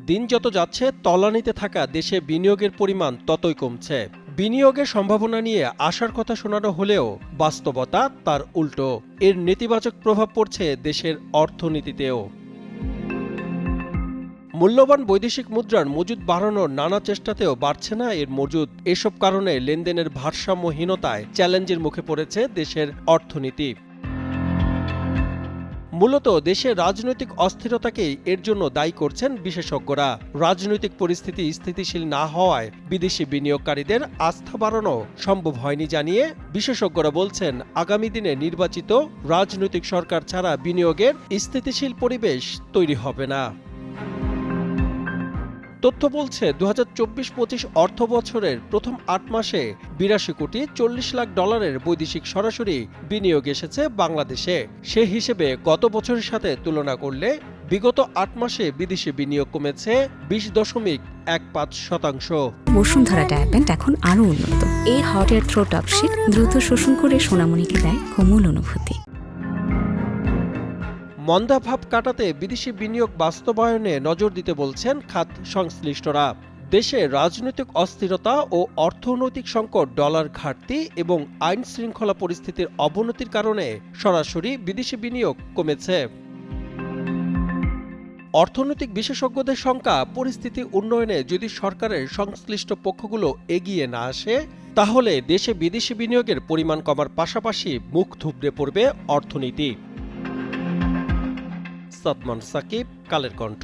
দিন যত যাচ্ছে তলানিতে থাকা দেশে বিনিয়োগের পরিমাণ ততই কমছে। বিনিয়োগের সম্ভাবনা নিয়ে আশার কথা শোনানো হলেও বাস্তবতা তার উল্টো। এর নেতিবাচক প্রভাব পড়ছে দেশের অর্থনীতিতেও। মূল্যবান বৈদেশিক মুদ্রার মজুদ বাড়ানোর নানা চেষ্টাতেও বাড়ছে না এর মজুদ। এসব কারণে লেনদেনের ভারসাম্যহীনতায় চ্যালেঞ্জের মুখে পড়েছে দেশের অর্থনীতি। মূলত দেশের রাজনৈতিক অস্থিরতাকেই এর জন্য দায়ী করছেন বিশেষজ্ঞরা। রাজনৈতিক পরিস্থিতি স্থিতিশীল না হওয়ায় বিদেশি বিনিয়োগকারীদের আস্থা বাড়ানো সম্ভব হয়নি জানিয়ে বিশেষজ্ঞরা বলছেন, আগামী দিনে নির্বাচিত রাজনৈতিক সরকার ছাড়া বিনিয়োগের স্থিতিশীল পরিবেশ তৈরি হবে না। তথ্য বলছে ২০২৪-২৫ অর্থ বছরের প্রথম ৮ মাসে ৮২ কোটি ৪০ লাখ ডলারের বৈদেশিক সরাসরি বিনিয়োগ এসেছে বাংলাদেশে। সে হিসেবে গত বছরের সাথে তুলনা করলে বিগত ৮ মাসে বিদেশি বিনিয়োগ কমেছে ২০.১৫%। বসুন্ধরা ডায়াপেন্ট এখন আরও উন্নত। এই হট এয়ার থ্রো টপশিট দ্রুত শোষণ করে সোনামণিকে দেয় কোমল অনুভূতি। মন্দা ভাব কাটাতে বিদেশি বিনিয়োগ বাস্তবায়নে নজর দিতে বলছেন খাত সংশ্লিষ্টরা। দেশে রাজনৈতিক অস্থিরতা ও অর্থনৈতিক সংকট, ডলার ঘাটতি এবং আইন শৃঙ্খলা পরিস্থিতির অবনতির কারণে সরাসরি বিদেশি বিনিয়োগ কমেছে। অর্থনৈতিক বিশেষজ্ঞদের শঙ্কা, পরিস্থিতি উন্নয়নে যদি সরকারের সংশ্লিষ্ট পক্ষগুলো এগিয়ে না আসে তাহলে দেশে বিদেশি বিনিয়োগের পরিমাণ কমার পাশাপাশি মুখ থুবড়ে পড়বে অর্থনীতি। সাদমান সাকিব, কালের কণ্ঠ।